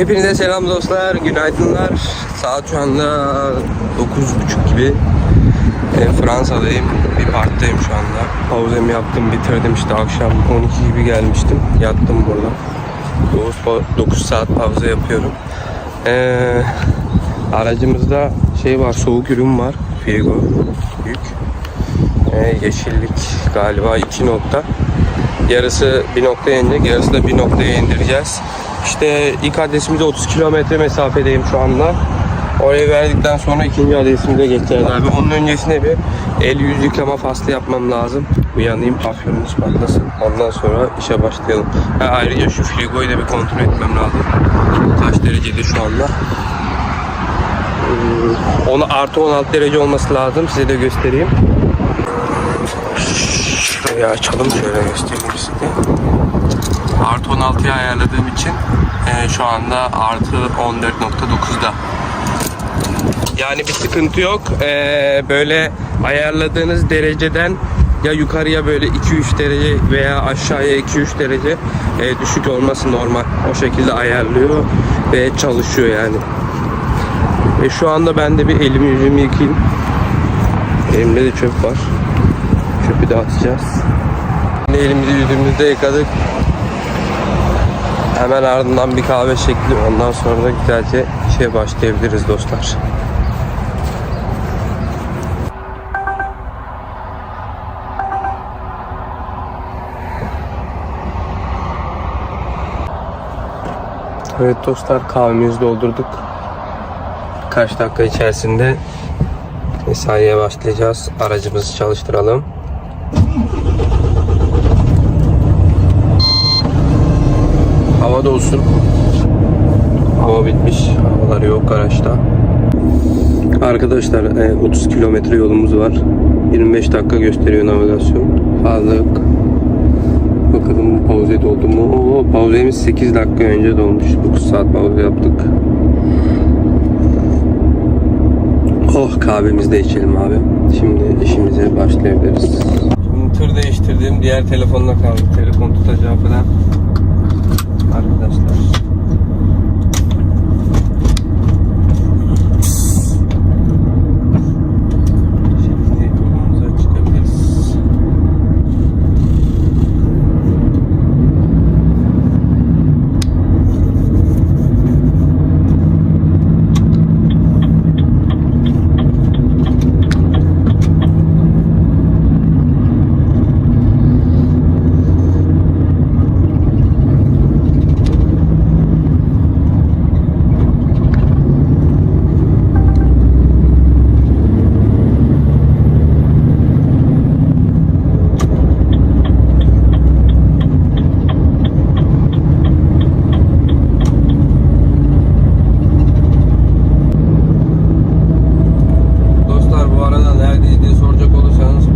Hepinize selam dostlar, günaydınlar. Saat şu anda 9:30 gibi. Fransa'dayım, bir parktayım şu anda. Pauzemi yaptım, bitirdim işte akşam 12 gibi gelmiştim. Yattım burada. 9 saat pauza yapıyorum. Aracımızda şey var, soğuk ürün var. Frigo büyük. Yeşillik galiba 2 nokta. Yarısı bir noktaya inecek, yarısı da bir noktaya indireceğiz. İşte ilk adresimize 30 kilometre mesafedeyim şu anda. Orayı verdikten sonra ikinci adresimize geçeceğiz abi. Onun öncesinde bir el yüz yıkama faslı yapmam lazım. Uyanayım, afyonumuz patlasın. Ondan sonra işe başlayalım. Ayrıca şu frigoyu da bir kontrol etmem lazım. Kaç derecede şu anda? Onu artı 16 derece olması lazım. Size de göstereyim. Şurayı açalım, şöyle göstereyim size. Artı 16'ya ayarladığım için şu anda artı 14.9'da. Yani bir sıkıntı yok. Böyle ayarladığınız dereceden ya yukarıya böyle 2-3 derece veya aşağıya 2-3 derece düşük olması normal. O şekilde ayarlıyor ve çalışıyor yani. Ve şu anda ben de bir elimi yüzümü yıkayayım. Elimde de çöp var. Çöpü de atacağız. Şimdi elimizi yüzümüzü de yıkadık. Hemen ardından bir kahve şekli. Ondan sonra da güzelce işe başlayabiliriz dostlar. Evet dostlar, kahvemizi doldurduk. Birkaç dakika içerisinde mesaiye başlayacağız. Aracımızı çalıştıralım. Hava da olsun. Hava bitmiş. Havalar yok araçta. Arkadaşlar 30 kilometre yolumuz var. 25 dakika gösteriyor navigasyon. Aldık. Bakalım pauze doldu mu? Pauzemiz 8 dakika önce dolmuş. 9 saat pauze yaptık. Oh, kahvemizi de içelim abi. Şimdi işimize başlayabiliriz. Şimdi tır değiştirdim. Diğer telefonla kaldı. Telefon tutacağı falan. Arkadaşlar. Şimdi yolumuza çıkabiliriz.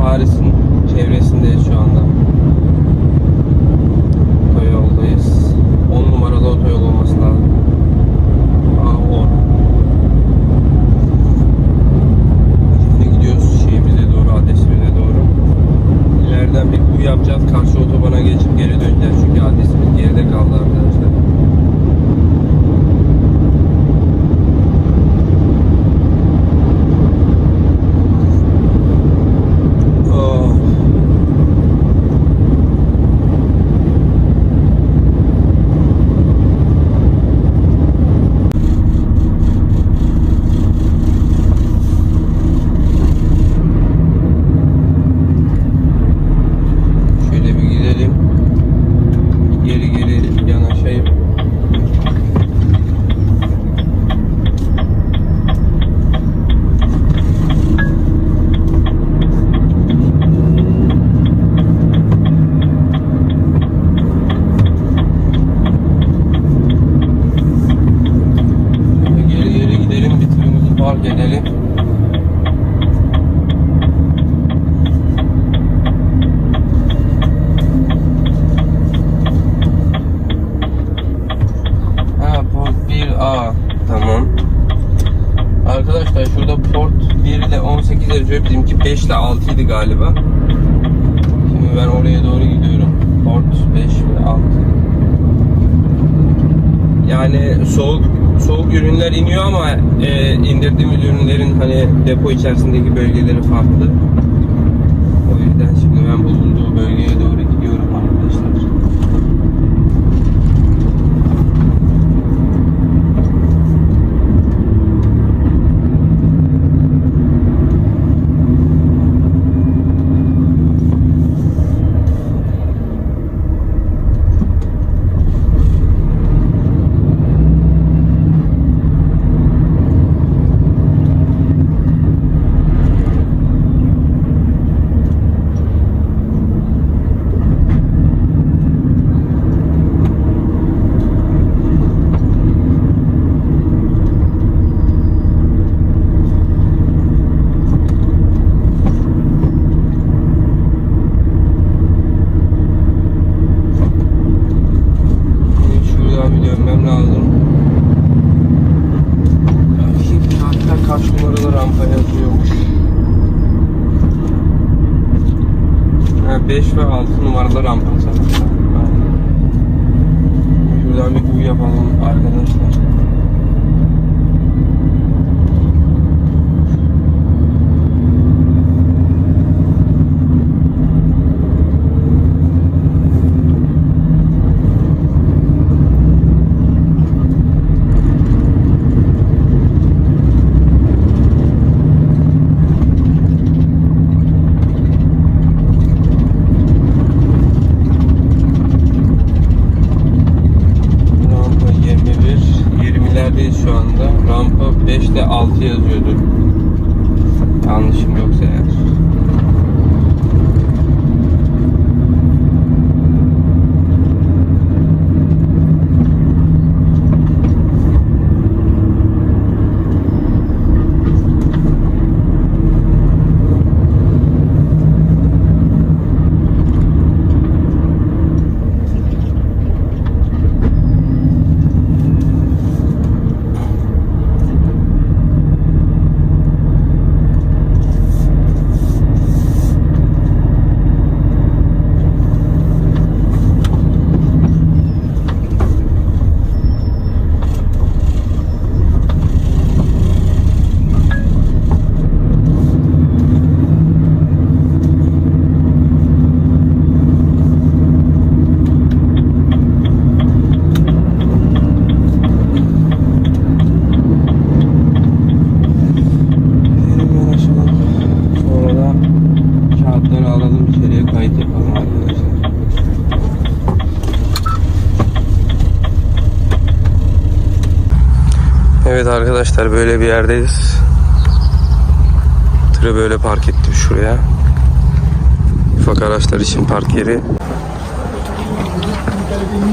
Paris'in çevresindeyiz şu anda. Otoyoldayız. 10 numaralı otoyol olması lazım. A10. Şimdi gidiyoruz şeyimize doğru, adresimize doğru. İleriden bir U yapacağız. Karşı otobana geçip geri döneceğiz. Çünkü adresimiz geride kaldı arkadaşlar. Gelelim. Port 1A. Tamam. Arkadaşlar şurada port 1 ile 18 yazıyor. Bizimki 5 ile 6 idi galiba. Şimdi ben oraya doğru gidiyorum. Port 5 ve 6. Yani soğuk ürünler iniyor ama indirdiğimiz ürünlerin hani depo içerisindeki bölgeleri farklı. O yüzden şimdi ben bulunduğu bölgeye doğru gidiyorum arkadaşlar. Evet arkadaşlar, böyle bir yerdeyiz. Tırı böyle park ettim şuraya. Ufak araçlar için park yeri.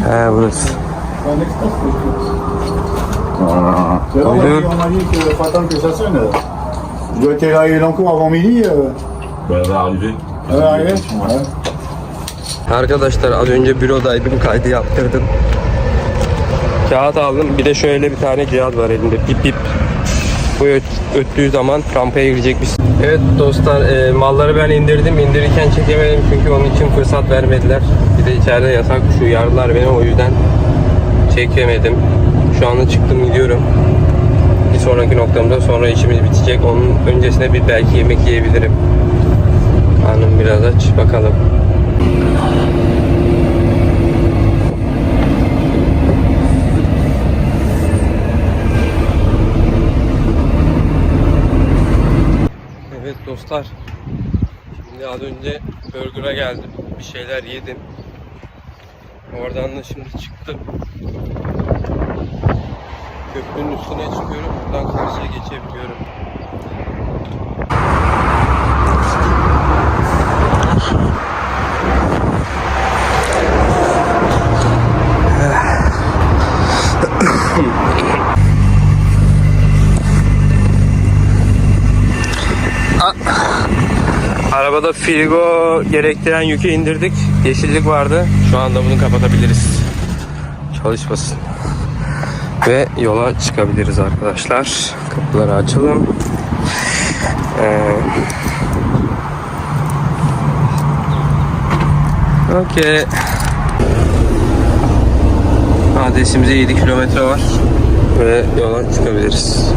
He, burası. Arkadaşlar az önce bürodaydım, kaydı yaptırdım. Kağıt aldım. Bir de şöyle bir tane cihaz var elimde. Pip pip. Bu öttüğü zaman rampaya girecekmiş. Evet dostlar, malları ben indirdim. İndirirken çekemedim çünkü onun için fırsat vermediler. Bir de içeride yasak şu uyardılar beni, o yüzden çekemedim. Şu anda çıktım, gidiyorum. Bir sonraki noktamda sonra işimiz bitecek. Onun öncesinde bir belki yemek yiyebilirim. Hanım biraz aç, bakalım. Evet dostlar, şimdi az önce Burger'a geldim, bir şeyler yedim. Oradan da şimdi çıktım. Köprünün üstüne çıkıyorum, buradan karşıya geçebiliyorum. Arabada frigo gerektiren yükü indirdik. Yeşillik vardı. Şu anda bunu kapatabiliriz. Çalışmasın. Ve yola çıkabiliriz arkadaşlar. Kapıları açalım. Okey. Adresimize 7 kilometre var ve yola çıkabiliriz.